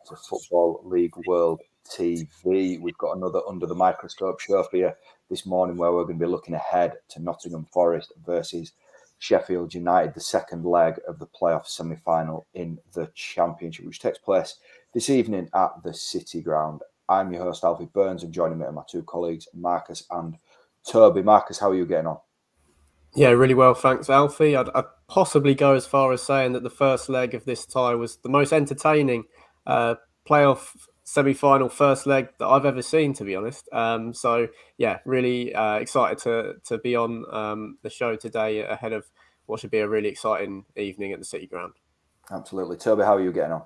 to Football League World TV. We've got another Under the Microscope show for you this morning where we're going to be looking ahead to Nottingham Forest versus Sheffield United, the second leg of the playoff semi-final in the Championship, which takes place this evening at the City Ground. I'm your host, Alfie Burns, and joining me are my two colleagues, Marcus and Toby. Marcus, how are you getting on? Yeah, really well, thanks, Alfie. I'd possibly go as far as saying that the first leg of this tie was the most entertaining playoff semi-final first leg that I've ever seen, to be honest. So, yeah, really excited to be on the show today ahead of what should be a really exciting evening at the City Ground. Absolutely. Toby, how are you getting on?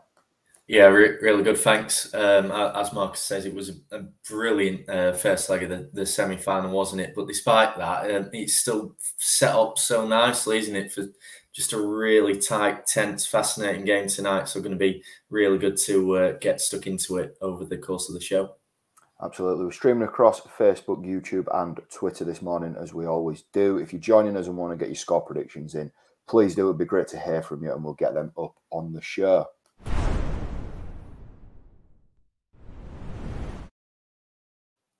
Yeah, really good, thanks. As Marcus says, it was a brilliant first leg of the semi-final, wasn't it? But despite that, it's still set up so nicely, isn't it, for just a really tight, tense, fascinating game tonight. So going to be really good to get stuck into it over the course of the show. Absolutely. We're streaming across Facebook, YouTube and Twitter this morning, as we always do. If you're joining us and want to get your score predictions in, please do. It would be great to hear from you and we'll get them up on the show.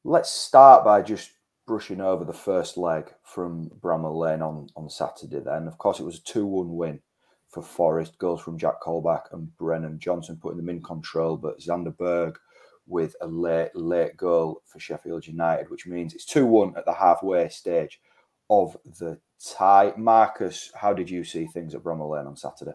Let's start by just brushing over the first leg from Bramall Lane on Saturday then. Of course, it was a 2-1 win for Forest. Goals from Jack Colback and Brennan Johnson putting them in control, but Xander Berg with a late goal for Sheffield United, which means it's 2-1 at the halfway stage of the tie. Marcus, how did you see things at Bramall Lane on Saturday?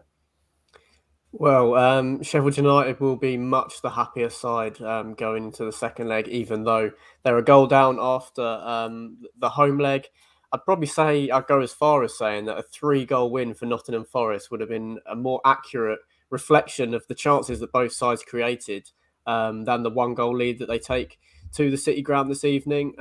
Well, Sheffield United will be much the happier side going into the second leg, even though they're a goal down after the home leg. I'd probably say I'd go as far as saying that a 3-goal win for Nottingham Forest would have been a more accurate reflection of the chances that both sides created than the 1-goal lead that they take to the City Ground this evening.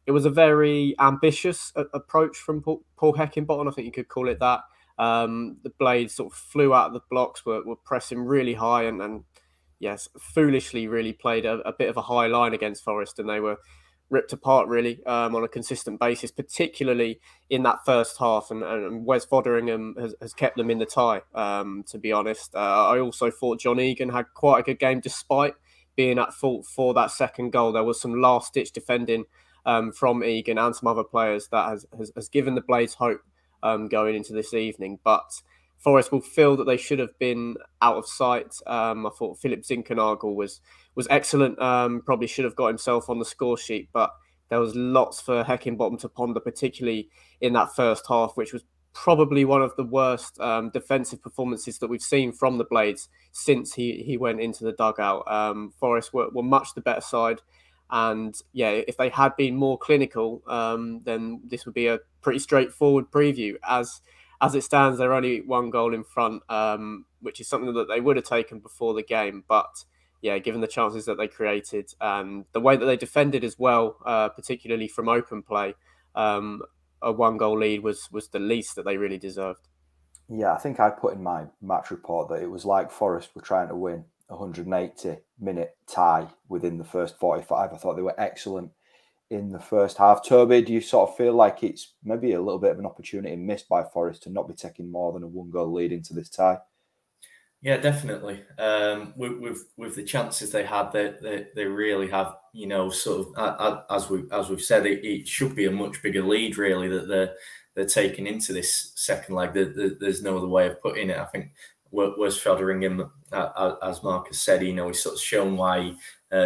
It was a very ambitious approach from Paul Heckingbottom, I think you could call it that. The Blades sort of flew out of the blocks, were pressing really high and yes, foolishly really played a bit of a high line against Forest, and they were ripped apart really on a consistent basis, particularly in that first half. And Wes Foderingham has kept them in the tie, to be honest. I also thought John Egan had quite a good game despite being at fault for that second goal. There was some last-ditch defending from Egan and some other players that has given the Blades hope going into this evening, but Forest will feel that they should have been out of sight. I thought Philip Zinkernagel was excellent. Probably should have got himself on the score sheet, but there was lots for Heckingbottom to ponder, particularly in that first half, which was probably one of the worst defensive performances that we've seen from the Blades since he went into the dugout. Forest were much the better side. And yeah, if they had been more clinical, then this would be a pretty straightforward preview. As it stands, they're only 1 goal in front, which is something that they would have taken before the game. But yeah, given the chances that they created and the way that they defended as well, particularly from open play, a 1-goal lead was the least that they really deserved. Yeah, I think I put in my match report that it was like Forest were trying to win 180-minute tie within the first 45. I thought they were excellent in the first half. Toby, do you sort of feel like it's maybe a little bit of an opportunity missed by Forest to not be taking more than a 1-goal lead into this tie? Yeah, definitely. With the chances they had, they really have, you know, sort of as we've said, it should be a much bigger lead really that they're taking into this second leg. There's no other way of putting it. I think Wes Foderingham, as Marcus said, you know, he's sort of shown why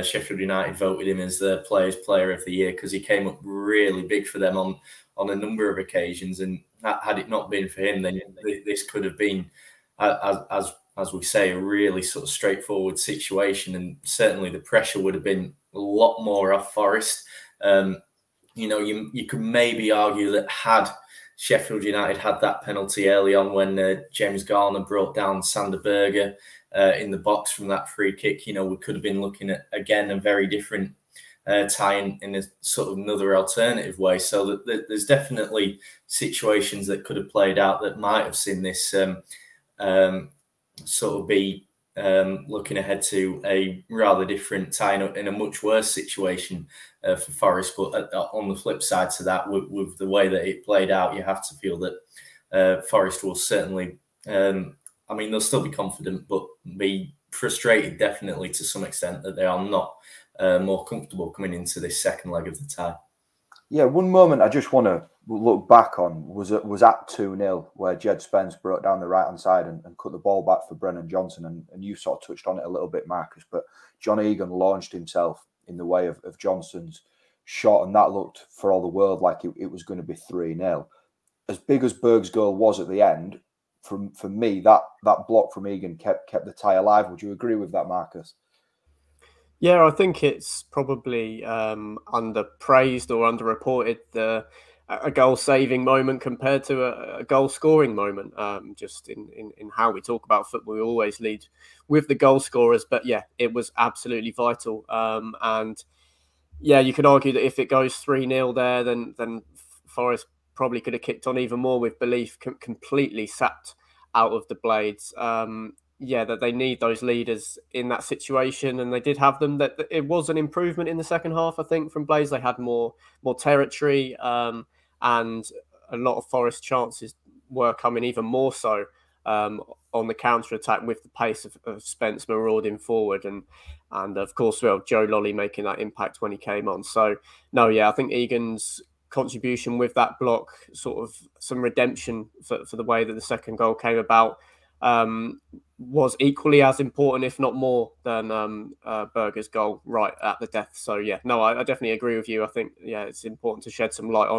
Sheffield United voted him as the Players' Player of the Year, because he came up really big for them on a number of occasions. And had it not been for him, then this could have been, as we say, a really sort of straightforward situation. And certainly the pressure would have been a lot more off Forest. You know, you could maybe argue that had Sheffield United had that penalty early on when James Garner brought down Sander Berger in the box from that free kick, you know, we could have been looking at, again, a very different tie in a sort of another alternative way. So that there's definitely situations that could have played out that might have seen this sort of be looking ahead to a rather different tie in a much worse situation for Forest. But on the flip side to that, with the way that it played out, you have to feel that Forest will certainly, I mean, they'll still be confident, but be frustrated, definitely to some extent, that they are not more comfortable coming into this second leg of the tie. Yeah, one moment I just want to look back on was at 2-0, where Jed Spence broke down the right-hand side and cut the ball back for Brennan Johnson. And you sort of touched on it a little bit, Marcus, but John Egan launched himself in the way of Johnson's shot, and that looked for all the world like it was going to be 3-0. As big as Berg's goal was at the end, for me, that block from Egan kept the tie alive. Would you agree with that, Marcus? Yeah, I think it's probably underpraised or underreported, a goal-saving moment compared to a goal-scoring moment. Just in how we talk about football, we always lead with the goal scorers, but yeah, it was absolutely vital. And yeah, you could argue that if it goes 3-0 there, then Forest probably could have kicked on even more with belief completely sapped out of the blades. Yeah, that they need those leaders in that situation, and they did have them. That it was an improvement in the second half, I think, from Blaze. They had more territory, and a lot of Forest chances were coming even more so on the counter attack with the pace of Spence marauding forward, and of course, well, Joe Lolly making that impact when he came on. So no, yeah, I think Egan's contribution with that block, sort of some redemption for the way that the second goal came about, was equally as important, if not more, than Berger's goal right at the death. So yeah, no, I definitely agree with you. I think, yeah, it's important to shed some light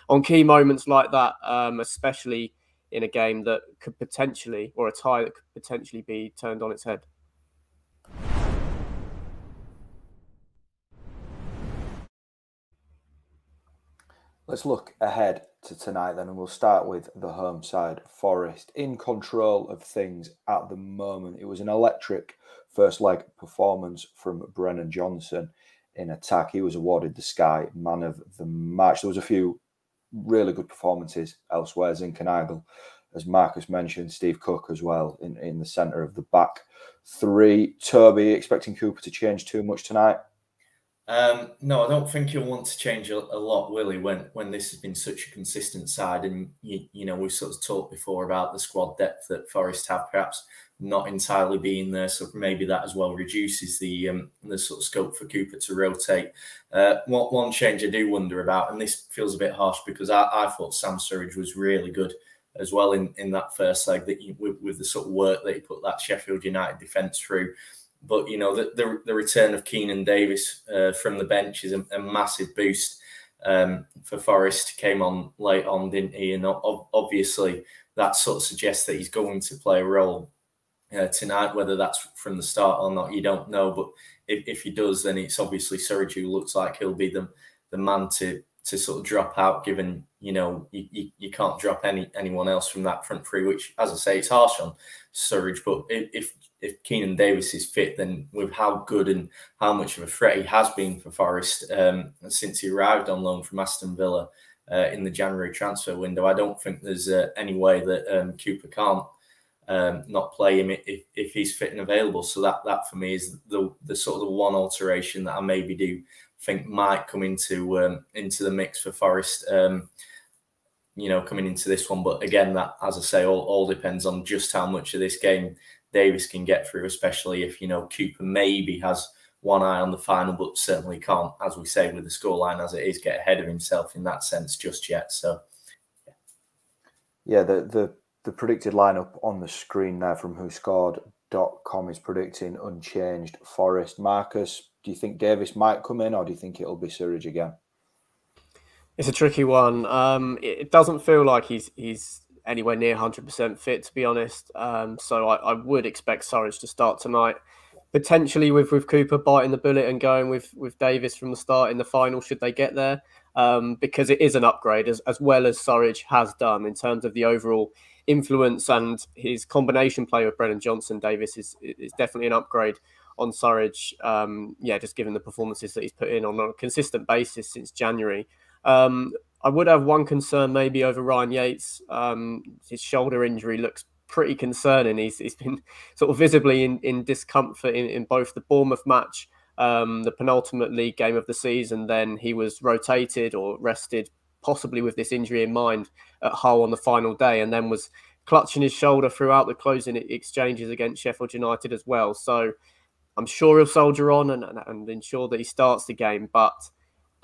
on key moments like that, especially in a game that could potentially, or a tie that could potentially be turned on its head. Let's look ahead to tonight then, and we'll start with the home side. Forest in control of things at the moment. It was an electric first leg performance from Brennan Johnson in attack. He was awarded the Sky Man of the Match. There was a few really good performances elsewhere. Zinkernagel, as Marcus mentioned, Steve Cook as well in the centre of the back three. Toby, expecting Cooper to change too much tonight? No, I don't think he'll want to change a lot, will he, when this has been such a consistent side. And, you know, we've sort of talked before about the squad depth that Forest have perhaps not entirely being there. So maybe that as well reduces the sort of scope for Cooper to rotate. One change I do wonder about, and this feels a bit harsh because I thought Sam Surridge was really good as well in that first leg, that with the sort of work that he put that Sheffield United defence through. But, you know, the return of Keenan Davis from the bench is a massive boost for Forest. Came on late on, didn't he? And obviously that sort of suggests that he's going to play a role tonight. Whether that's from the start or not, you don't know. But if he does, then it's obviously Surridge who looks like he'll be the man to sort of drop out, given, you know, you can't drop anyone else from that front three, which, as I say, it's harsh on Surridge. But if Keenan Davis is fit, then with how good and how much of a threat he has been for Forest since he arrived on loan from Aston Villa in the January transfer window, I don't think there's any way that Cooper can't not play him if he's fit and available. So that for me is the sort of the one alteration that I maybe do think might come into the mix for Forest, you know, coming into this one. But again, that, as I say, all depends on just how much of this game Davis can get through, especially if, you know, Cooper maybe has one eye on the final, but certainly can't, as we say, with the scoreline as it is, get ahead of himself in that sense just yet. So, yeah, the predicted lineup on the screen there from WhoScored.com is predicting unchanged Forest. Marcus, do you think Davis might come in, or do you think it'll be Surridge again? It's a tricky one. It doesn't feel like he's anywhere near 100% fit, to be honest. So I would expect Surridge to start tonight, potentially with Cooper biting the bullet and going with Davis from the start in the final, should they get there, because it is an upgrade, as well as Surridge has done in terms of the overall influence, and his combination play with Brennan Johnson. Davis is definitely an upgrade on Surridge. Yeah, just given the performances that he's put in on a consistent basis since January. I would have one concern maybe over Ryan Yates. His shoulder injury looks pretty concerning. He's been sort of visibly in discomfort in both the Bournemouth match, the penultimate league game of the season. Then he was rotated or rested, possibly with this injury in mind, at Hull on the final day, and then was clutching his shoulder throughout the closing exchanges against Sheffield United as well. So I'm sure he'll soldier on and ensure that he starts the game, but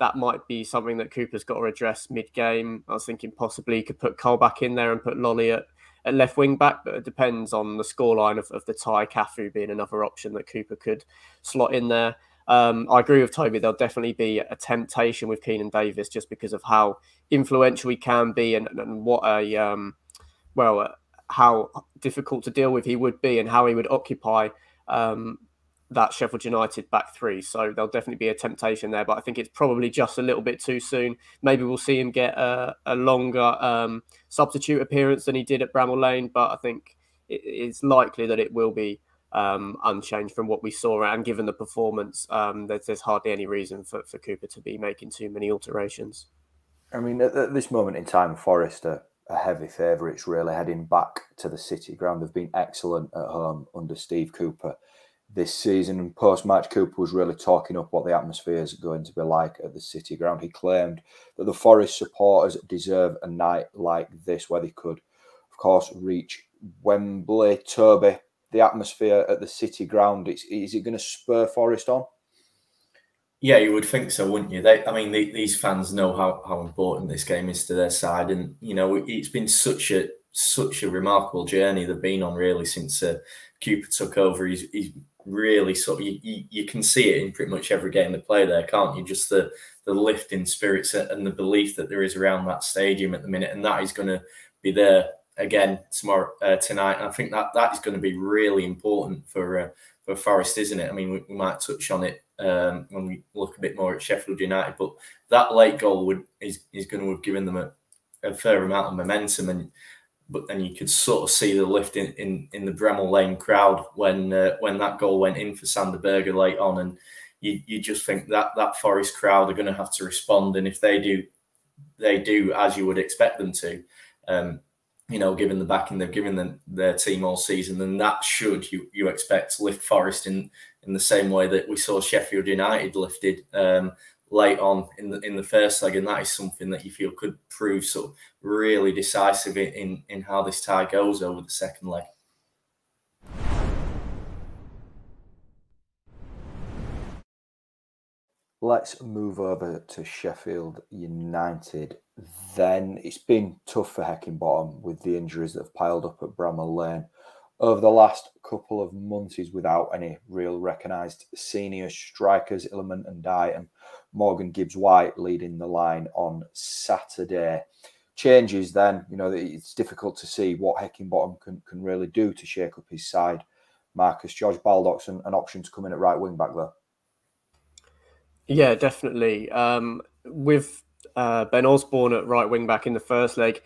that might be something that Cooper's got to address mid-game. I was thinking possibly he could put Cole back in there and put Lolly at left wing back, but it depends on the scoreline of the tie. Cafu being another option that Cooper could slot in there. I agree with Toby. There'll definitely be a temptation with Keenan Davis just because of how influential he can be and what how difficult to deal with he would be and how he would occupy that Sheffield United back three. So there'll definitely be a temptation there, but I think it's probably just a little bit too soon. Maybe we'll see him get a longer substitute appearance than he did at Bramall Lane, but I think it's likely that it will be unchanged from what we saw. And given the performance, there's hardly any reason for Cooper to be making too many alterations. I mean, at this moment in time, Forest are heavy favourites, really, heading back to the City Ground. They've been excellent at home under Steve Cooper this season, and post-match Cooper was really talking up what the atmosphere is going to be like at the City Ground. He claimed that the Forest supporters deserve a night like this where they could, of course, reach Wembley. Toby, the atmosphere at the City Ground, is it going to spur Forest on? Yeah, you would think so, wouldn't you? These fans know how important this game is to their side, and it's been such a remarkable journey they've been on, really, since Cooper took over. He's really you can see it in pretty much every game they play there, can't you? Just the lift in spirits and the belief that there is around that stadium at the minute, and that is going to be there again tonight. And I think that is going to be really important for Forest, isn't it? I mean, we might touch on it when we look a bit more at Sheffield United, but that late goal is going to have given them a fair amount of momentum, but then you could sort of see the lift in the Bramall Lane crowd when that goal went in for Sander Berge late on, and you just think that Forest crowd are going to have to respond, and if they do as you would expect them to, given the backing they've given their team all season, then that should you expect lift Forest in the same way that we saw Sheffield United lifted late on in the first leg, and that is something that you feel could prove sort of really decisive in how this tie goes over the second leg. Let's move over to Sheffield United. Then it's been tough for Heckingbottom with the injuries that have piled up at Bramall Lane over the last couple of months. He's without any real recognised senior strikers, Illiman and Dye and Morgan Gibbs-White leading the line on Saturday. Changes then, it's difficult to see what Heckingbottom can really do to shake up his side. Marcus, George Baldock's an option to come in at right wing back there. Yeah, definitely. With Ben Osborne at right wing back in the first leg,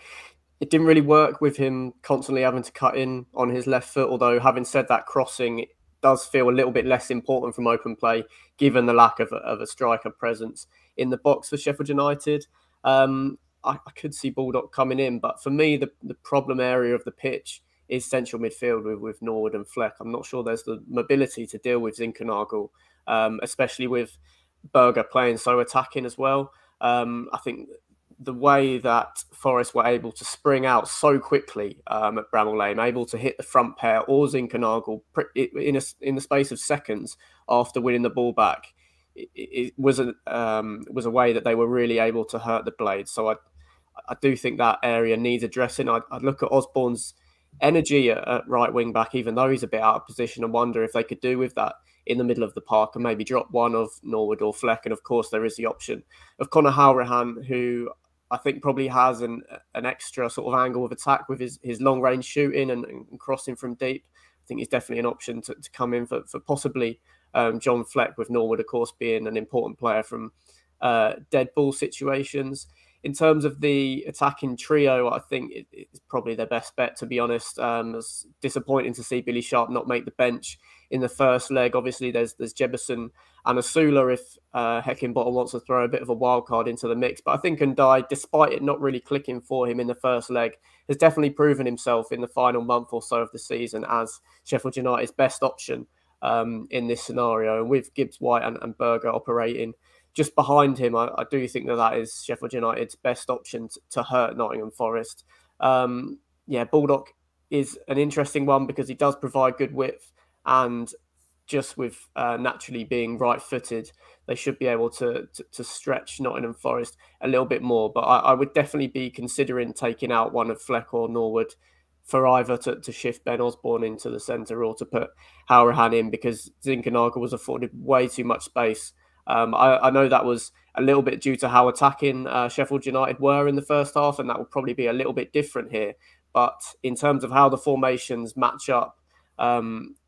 it didn't really work with him constantly having to cut in on his left foot, although having said that, crossing does feel a little bit less important from open play, given the lack of a striker presence in the box for Sheffield United. I could see Baldock coming in, but for me, the problem area of the pitch is central midfield with Norwood and Fleck. I'm not sure there's the mobility to deal with Zinkernagel, especially with Berger playing so attacking as well. I think the way that Forest were able to spring out so quickly at Bramall Lane, able to hit the front pair or Zinkernagel in the space of seconds after winning the ball back, it was a way that they were really able to hurt the Blades. So I do think that area needs addressing. I'd look at Osborne's energy at right wing back, even though he's a bit out of position, and wonder if they could do with that in the middle of the park and maybe drop one of Norwood or Fleck. And of course, there is the option of Conor Halrahan, who I think probably has an extra sort of angle of attack with his long range shooting and crossing from deep. I think he's definitely an option to come in for possibly John Fleck, with Norwood, of course, being an important player from dead ball situations. In terms of the attacking trio, I think it's probably their best bet, to be honest. It's disappointing to see Billy Sharp not make the bench in the first leg. Obviously, there's Jebison and Asula if Heckingbottom wants to throw a bit of a wild card into the mix. But I think Ndai, despite it not really clicking for him in the first leg, has definitely proven himself in the final month or so of the season as Sheffield United's best option in this scenario. And with Gibbs-White and Berger operating just behind him, I do think that is Sheffield United's best option to hurt Nottingham Forest. Baldock is an interesting one because he does provide good width, and just with naturally being right-footed, they should be able to stretch Nottingham Forest a little bit more. But I would definitely be considering taking out one of Fleck or Norwood for either to shift Ben Osborne into the centre or to put Halrahan in, because Zinkernagel was afforded way too much space. I know that was a little bit due to how attacking Sheffield United were in the first half, and that will probably be a little bit different here. But in terms of how the formations match up,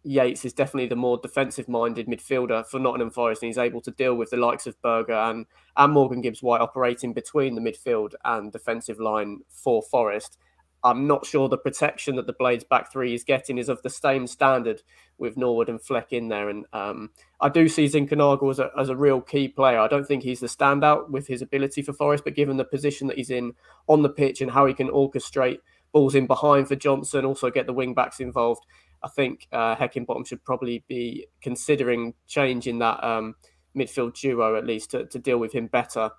Yates is definitely the more defensive-minded midfielder for Nottingham Forest, and he's able to deal with the likes of Berger and Morgan Gibbs-White operating between the midfield and defensive line for Forest. I'm not sure the protection that the Blades back three is getting is of the same standard with Norwood and Fleck in there. And I do see Zinkernagel as a real key player. I don't think he's the standout with his ability for Forest, but given the position that he's in on the pitch and how he can orchestrate balls in behind for Johnson, also get the wing-backs involved, I think Heckingbottom should probably be considering changing that midfield duo at least to deal with him better.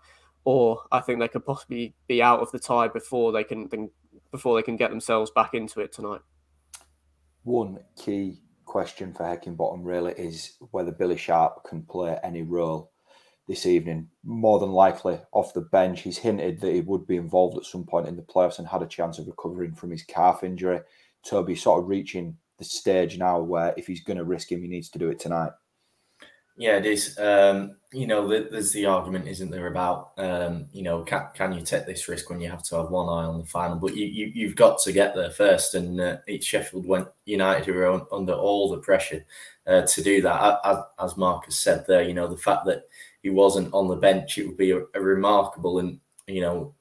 Or I think they could possibly be out of the tie before they can get themselves back into it tonight. One key question for Heckingbottom really is whether Billy Sharp can play any role this evening. More than likely off the bench. He's hinted that he would be involved at some point in the playoffs and had a chance of recovering from his calf injury. Toby sort of reaching the stage now where if he's going to risk him, he needs to do it tonight. Yeah, it is. There's the argument, isn't there, about can you take this risk when you have to have one eye on the final? But you've got to get there first, and it's Sheffield United who are under all the pressure to do that. As Marcus said there, the fact that he wasn't on the bench, it would be a remarkable and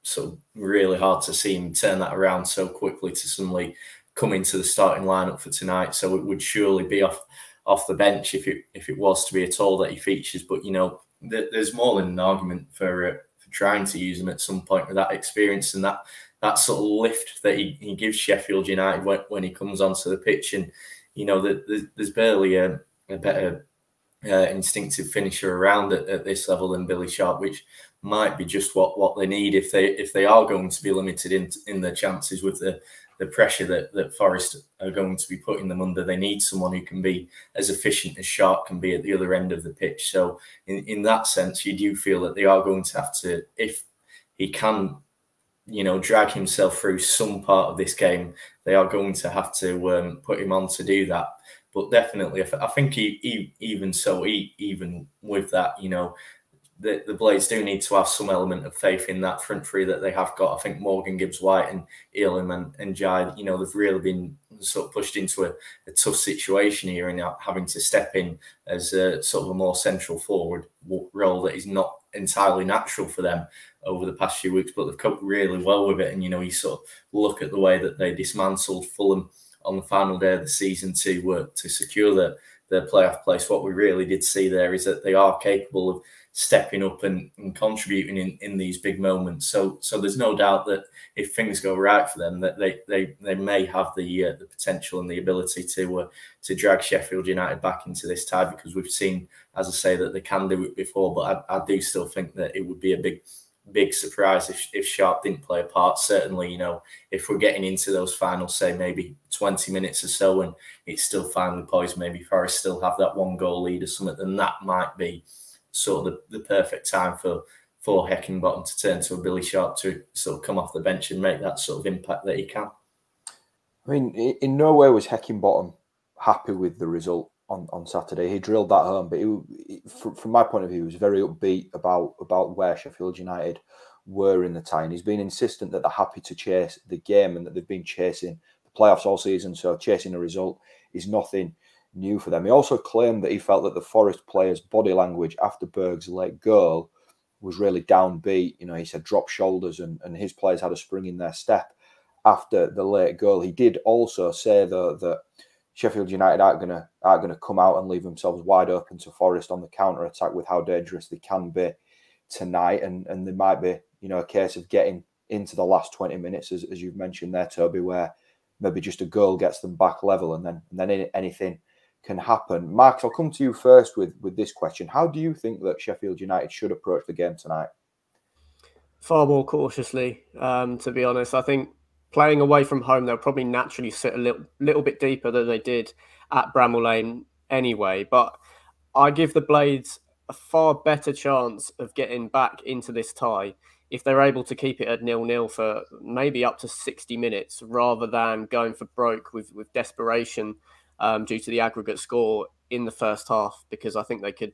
sort of really hard to see him turn that around so quickly to suddenly come into the starting lineup for tonight. So it would surely be off the bench if it was to be at all that he features. But there's more than an argument for trying to use him at some point with that experience and that sort of lift that he gives Sheffield United when he comes onto the pitch. And there's barely a better instinctive finisher around at this level than Billy Sharp, which might be just what they need if they are going to be limited in their chances with the pressure that Forest are going to be putting them under. They need someone who can be as efficient as Sharp can be at the other end of the pitch. So in that sense, you do feel that they are going to have to, if he can, drag himself through some part of this game, they are going to have to put him on to do that. But definitely, I think even with that, the Blades do need to have some element of faith in that front three that they have got. I think Morgan Gibbs-White and Elam and Jai, they've really been sort of pushed into a tough situation here and having to step in as a sort of a more central forward role that is not entirely natural for them over the past few weeks, but they've coped really well with it. And, you sort of look at the way that they dismantled Fulham on the final day of the season to secure their playoff place. What we really did see there is that they are capable of stepping up and contributing in these big moments. So there's no doubt that if things go right for them, that they may have the potential and the ability to drag Sheffield United back into this tie, because we've seen, as I say, that they can do it before. But I do still think that it would be a big surprise if Sharp didn't play a part. Certainly, if we're getting into those finals, say maybe 20 minutes or so, and it's still finally poised, maybe Forest still have that 1-goal lead or something, then that might be sort of the perfect time for Heckingbottom to turn to a Billy Sharp to sort of come off the bench and make that sort of impact that he can. I mean, in no way was Heckingbottom happy with the result on Saturday. He drilled that home, but from my point of view, he was very upbeat about where Sheffield United were in the tie. And he's been insistent that they're happy to chase the game and that they've been chasing the playoffs all season. So chasing a result is nothing new for them. He also claimed that he felt that the Forest players' body language after Berg's late goal was really downbeat. He said drop shoulders and his players had a spring in their step after the late goal. He did also say, though, that Sheffield United aren't gonna come out and leave themselves wide open to Forest on the counter attack with how dangerous they can be tonight, and there might be a case of getting into the last 20 minutes, as you've mentioned there, Toby, where maybe just a goal gets them back level, and then anything can happen. Mark, I'll come to you first with this question. How do you think that Sheffield United should approach the game tonight? Far more cautiously, to be honest. I think playing away from home, they'll probably naturally sit a little bit deeper than they did at Bramall Lane anyway. But I give the Blades a far better chance of getting back into this tie if they're able to keep it at 0-0 for maybe up to 60 minutes, rather than going for broke with desperation due to the aggregate score in the first half, because I think they could,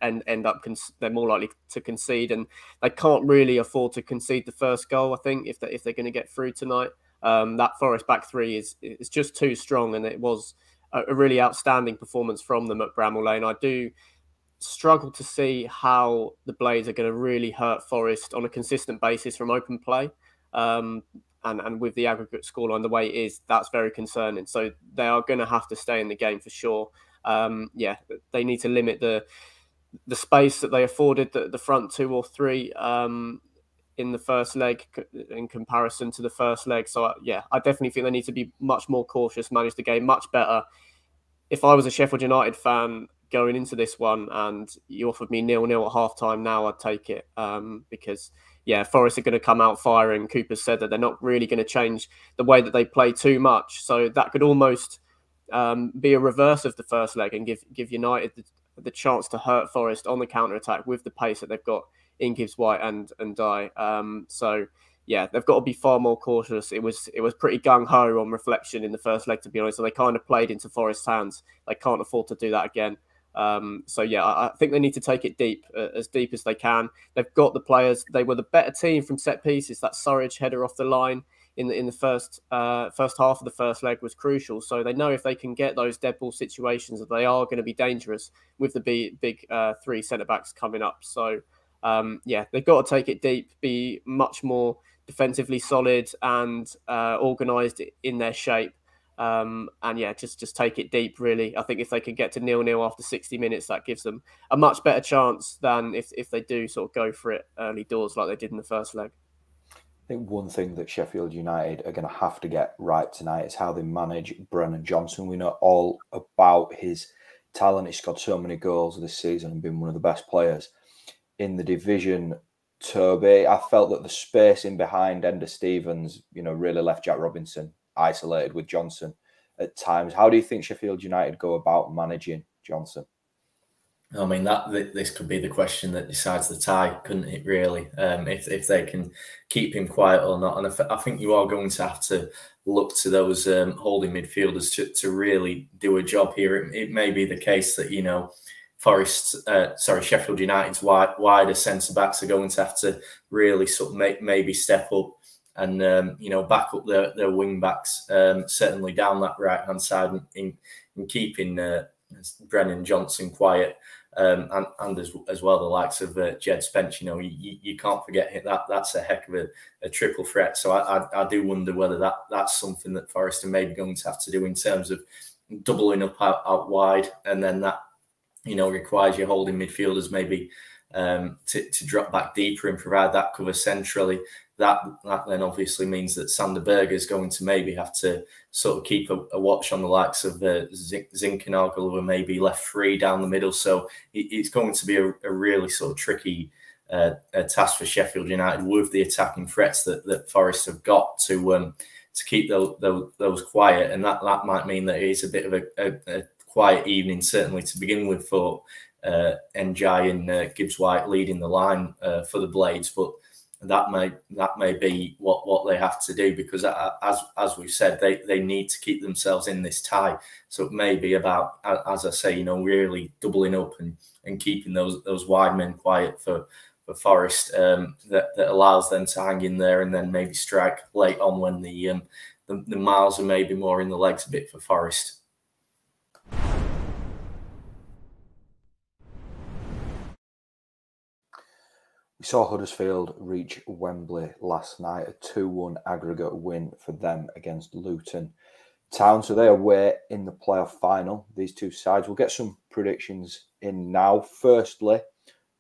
end up they're more likely to concede, and they can't really afford to concede the first goal. I think if they're going to get through tonight, that Forest back three is just too strong, and it was a really outstanding performance from them at Bramall Lane. I do struggle to see how the Blades are going to really hurt Forest on a consistent basis from open play. And with the aggregate scoreline the way it is, that's very concerning. So they are going to have to stay in the game for sure. They need to limit the space that they afforded the front two or three in the first leg in comparison to the first leg. So I definitely think they need to be much more cautious, manage the game much better. If I was a Sheffield United fan going into this one and you offered me 0-0 at half-time now, I'd take it because Forest are going to come out firing. Cooper said that they're not really going to change the way that they play too much. So that could almost be a reverse of the first leg and give United the chance to hurt Forest on the counter-attack with the pace that they've got in Gibbs-White and Dye. They've got to be far more cautious. It was pretty gung-ho on reflection in the first leg, to be honest. So they kind of played into Forest's hands. They can't afford to do that again. I think they need to take it deep as they can. They've got the players. They were the better team from set pieces. That Surridge header off the line in the first half of the first leg was crucial. So they know if they can get those dead ball situations, that they are going to be dangerous with the big three centre backs coming up. So they've got to take it deep, be much more defensively solid and organised in their shape. Just take it deep, really. I think if they can get to 0-0 after 60 minutes, that gives them a much better chance than if they do sort of go for it early doors like they did in the first leg. I think one thing that Sheffield United are going to have to get right tonight is how they manage Brennan Johnson. We know all about his talent. He's scored so many goals this season and been one of the best players in the division. Toby, I felt that the space in behind Ender Stevens, really left Jack Robinson isolated with Johnson at times. How do you think Sheffield United go about managing Johnson? I mean, this could be the question that decides the tie, couldn't it, really? If they can keep him quiet or not. And I think you are going to have to look to those holding midfielders to really do a job here. It may be the case that, Sheffield United's wider centre-backs are going to have to really sort of maybe step up and back up their wing backs, certainly down that right hand side in keeping Brennan Johnson quiet, and as well the likes of Jed Spence. You can't forget that's a heck of a triple threat. So I do wonder whether that's something that Forest are maybe going to have to do in terms of doubling up out wide, and then that requires your holding midfielders maybe to drop back deeper and provide that cover centrally. That then obviously means that Sander Berge is going to maybe have to sort of keep a watch on the likes of Zinchenko, who are maybe left free down the middle. So it's going to be a really sort of tricky task for Sheffield United with the attacking threats that Forest have got to keep those quiet. And that might mean that it is a bit of a quiet evening, certainly to begin with, for Njai and Gibbs-White leading the line for the Blades. But that may be what they have to do, because as we've said, they need to keep themselves in this tie. So it may be about, as I say, really doubling up and keeping those wide men quiet for Forest, that allows them to hang in there and then maybe strike late on when the miles are maybe more in the legs a bit for Forest. We saw Huddersfield reach Wembley last night, a 2-1 aggregate win for them against Luton Town. So they are away in the playoff final, these two sides. We'll get some predictions in now. Firstly,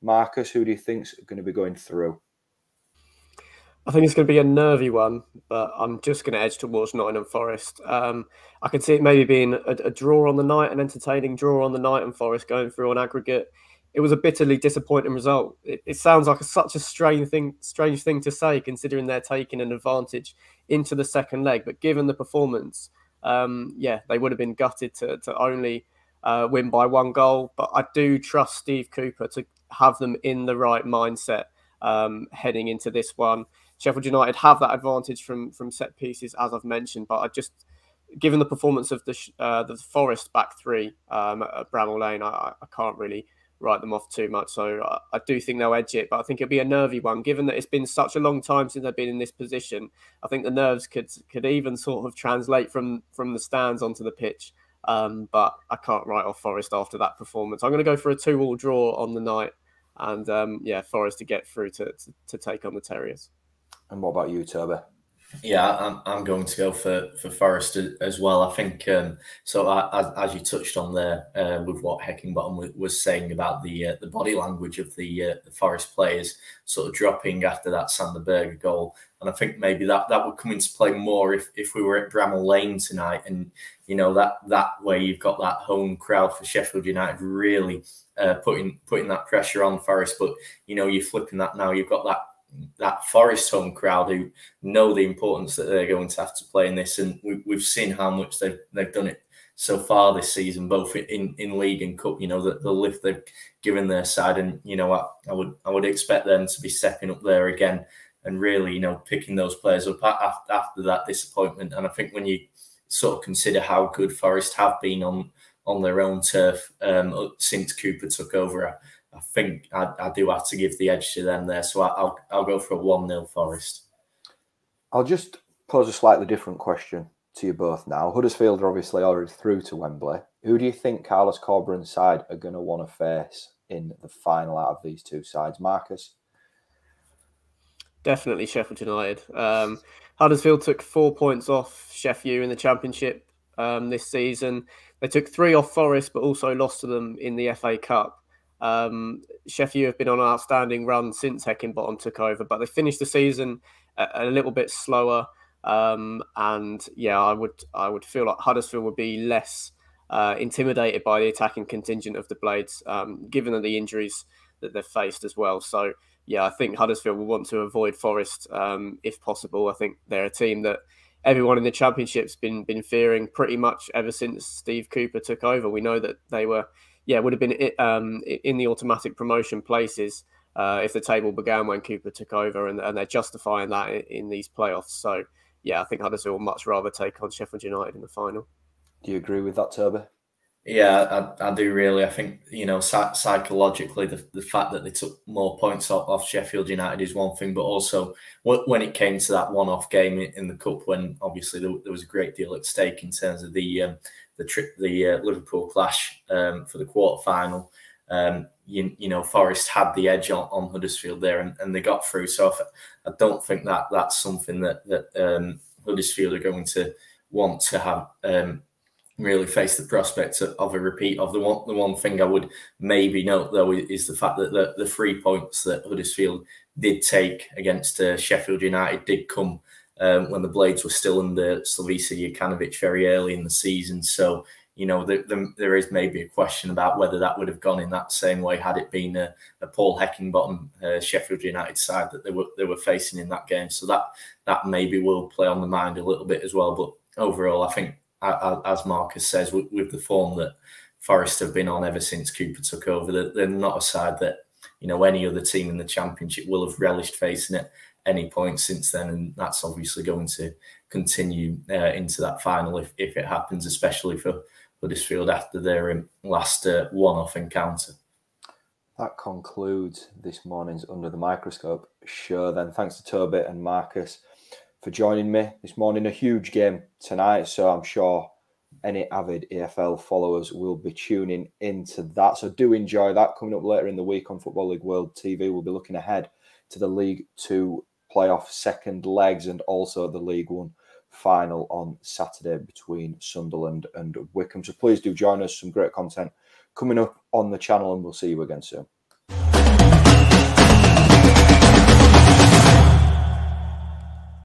Marcus, who do you think's going to be going through? I think it's going to be a nervy one, but I'm just going to edge towards Nottingham Forest. I can see it maybe being a draw on the night, an entertaining draw on the night, and Forest going through on aggregate. it was a bitterly disappointing result. It sounds like such a strange thing to say, considering they're taking an advantage into the second leg. But given the performance, they would have been gutted to only win by 1 goal. But I do trust Steve Cooper to have them in the right mindset heading into this one. Sheffield United have that advantage from set pieces, as I've mentioned, but given the performance of the Forest back three at Bramall Lane, I can't really write them off too much. So I do think they'll edge it, but I think it'll be a nervy one. Given that it's been such a long time since they've been in this position, I think the nerves could even sort of translate from the stands onto the pitch. But I can't write off Forest after that performance. I'm going to go for a 2-2 draw on the night, and Forest to get through to take on the Terriers. And what about you, Toby? Yeah, I'm going to go for Forest as well. I think as you touched on there with what Heckingbottom was saying about the body language of the Forest players sort of dropping after that Sander Berge goal, and I think maybe that would come into play more if we were at Bramall Lane tonight, and that way you've got that home crowd for Sheffield United really putting that pressure on Forest, but you're flipping that now. You've got that Forest home crowd who know the importance that they're going to have to play in this, and we've seen how much they've done it so far this season, both in league and cup. The lift they've given their side, and I would expect them to be stepping up there again and really picking those players up after that disappointment. And I think when you sort of consider how good Forest have been on their own turf since Cooper took over, I think I do have to give the edge to them there. So I'll go for a 1-0 Forest. I'll just pose a slightly different question to you both now. Huddersfield are obviously already through to Wembley. Who do you think Carlos Corberan's side are going to want to face in the final out of these two sides? Marcus? Definitely Sheffield United. Huddersfield took 4 points off Sheffield in the Championship this season. They took 3 off Forest, but also lost to them in the FA Cup. Sheffield have been on an outstanding run since Heckingbottom took over, but they finished the season a little bit slower. I would feel like Huddersfield would be less intimidated by the attacking contingent of the Blades, given the injuries that they've faced as well. So I think Huddersfield will want to avoid Forest if possible. I think they're a team that everyone in the Championship's been fearing pretty much ever since Steve Cooper took over. We know that they would have been in the automatic promotion places if the table began when Cooper took over, and they're justifying that in these playoffs. So, I think Huddersfield would much rather take on Sheffield United in the final. Do you agree with that, Toby? Yeah, I do really. I think, psychologically, the fact that they took more points off Sheffield United is one thing, but also when it came to that one-off game in the Cup, when obviously there was a great deal at stake in terms of the Liverpool clash for the quarter-final, Forest had the edge on Huddersfield there, and they got through. So I don't think that's something that Huddersfield are going to want to have really face the prospect of a repeat of. The one thing I would maybe note, though, is the fact that the 3 points that Huddersfield did take against Sheffield United did come when the Blades were still under Slavisa Jokanovic very early in the season. So, there is maybe a question about whether that would have gone in that same way had it been a Paul Heckingbottom Sheffield United side that they were facing in that game. So that maybe will play on the mind a little bit as well. But overall, I think, as Marcus says, with the form that Forest have been on ever since Cooper took over, they're not a side that any other team in the Championship will have relished facing at any point since then, and that's obviously going to continue into that final if it happens, especially for Huddersfield after their last one-off encounter. That concludes this morning's Under the Microscope show. Then thanks to Toby and Marcus for joining me this morning. A huge game tonight, so I'm sure any avid EFL followers will be tuning into that. So do enjoy that. Coming up later in the week on Football League World TV, we'll be looking ahead to the League 2 playoff second legs and also the League 1 final on Saturday between Sunderland and Wycombe. So please do join us. Some great content coming up on the channel, and we'll see you again soon.